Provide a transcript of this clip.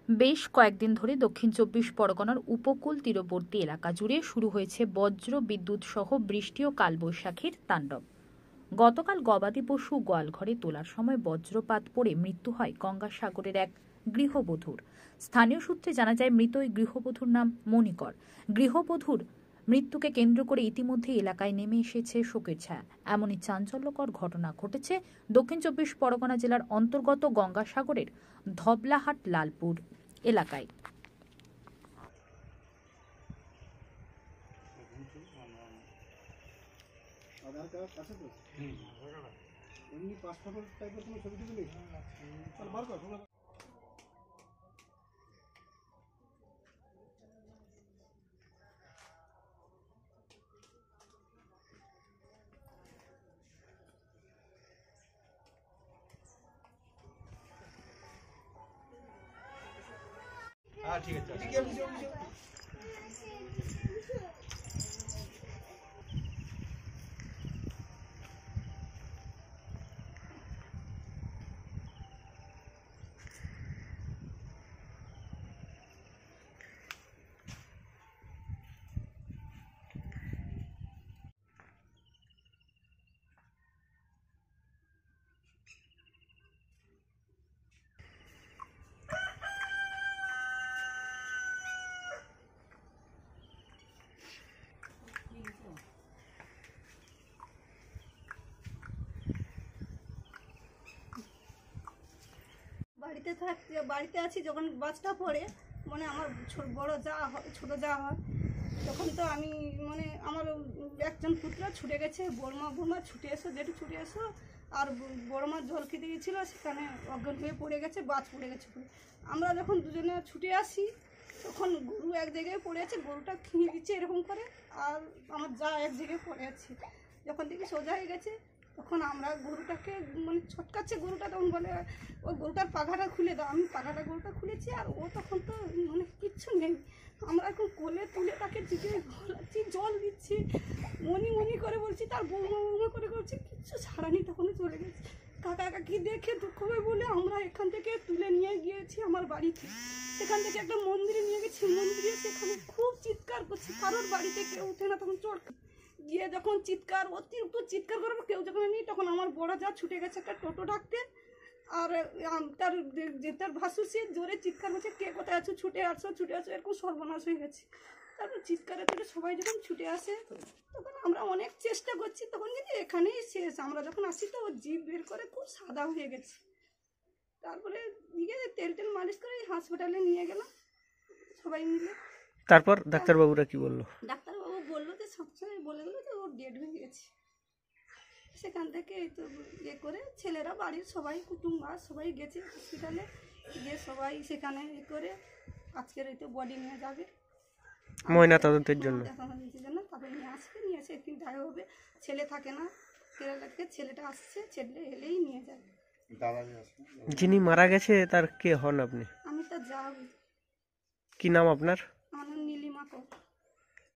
বেশ কয়েকদিন ধরে দক্ষিণ চব্বিশ পরগনার উপকূল তীরবর্তী এলাকা জুড়ে শুরু হয়েছে বজ্র বিদ্যুৎ সহ বৃষ্টি ও কালবৈশাখীর তাণ্ডব। গতকাল গবাদি পশু গোয়ালঘরে তোলার সময় বজ্রপাত পড়ে মৃত্যু হয় গঙ্গাসাগরের এক গৃহবধূর। স্থানীয় সূত্রে জানা যায়, মৃত ওই গৃহবধূর নাম মণিকর। গৃহবধূর মৃত্যুকে কেন্দ্র করে ইতিমধ্যে এলাকায় নেমে এসেছে শোকের ছায়া। এমনই চাঞ্চল্যকর ঘটনা ঘটেছে দক্ষিণ চব্বিশ পরগনা জেলার অন্তর্গত গঙ্গাসাগরের ধবলাহাট লালপুর এলাকায়। ঠিক আছে। বাড়িতে আছি যখন বাসটা পড়ে, মানে আমার বড় যা হয় ছোটো যা হয়, তখন তো আমি মানে আমার একজন পুত্র ছুটে গেছে, বড়মা ছুটে এসো, যেটু ছুটে এসো। আর বড়মা জল খেতে গেছিল, সেখানে অজ্ঞান হয়ে পড়ে গেছে, বাস পড়ে গেছে। আমরা যখন দুজনে ছুটে আসি তখন গরু এক জায়গায় পড়ে আছে, গরুটা খেয়ে দিচ্ছে এরকম করে, আর আমার যা এক জায়গায় পড়ে আছে। যখন থেকে সোজা হয়ে গেছে তখন আমরা গরুটাকে মানে ছটকাচ্ছে, গরুটা তখন বলে ওই গরুটার পাখাটা খুলে দাও। আমি গরুটা খুলেছি, আর ও তখন তো মানে কিচ্ছু নেই। আমরা এখন কোলে তুলে তাকে দিকে ঘোরাচ্ছি, জল দিচ্ছি, মনি করে বলছি, তার বৌমা করে করছি, কিচ্ছু ছাড়ানি। তখনই চলে গেছে। কাকি দেখে দুঃখ হয়ে বলে আমরা এখান থেকে তুলে নিয়ে গিয়েছি আমার বাড়িতে। সেখান থেকে একটা মন্দিরে নিয়ে গেছি, মন্দিরে সেখানে খুব চিৎকার করছে, কারোর বাড়িতে কেউ উঠে না। তখন চোর গিয়ে যখন অতিরিক্ত চিৎকার করার কেউ যখন নেই, তখন আমার বড় যা ছুটে গেছে একটা টোটো ডাকতে। আর তার ভাসুর সে জোরে চিৎকার করছে, কে কোথায় আছো, ছুটে আসো, এরকম সর্বনাশ হয়ে গেছে। তারপর চিৎকারে তুলে সবাই যখন ছুটে আসে, তখন আমরা অনেক চেষ্টা করছি, তখন কিন্তু এখানেই শেষ। আমরা যখন আসি তো ওর জিভ বের করে খুব সাদা হয়ে গেছে। তারপরে দিকে তেল মালিশ করে হাসপাতালে নিয়ে গেলাম সবাই মিলে। তারপর ডাক্তারবাবুরা কি বললো? ডাক্তারবাবু বললো যে সবসময় বলে দিল যে ওর ডেড হয়ে গেছে। সেখান থেকে এই তো ইয়ে করে ছেলেরা বাড়ির সবাই কুটুম্ব সবাই গেছে হসপিটালে, গিয়ে সবাই সেখানে ইয়ে করে আজকের এই তো বডি নিয়ে যাবে ময়না তদন্তের জন্য। তারপরে নিয়ে আসবে, নিয়ে এসে একদিন দেখা হবে। ছেলে থাকে না কেরালা থেকে, ছেলেটা আসছে, ছেলে এলেই নিয়ে যাবে। যিনি মারা গেছে তার কে হন আপনি? আমি তো যাব। কি নাম আপনার? আমার নীলিমা কর।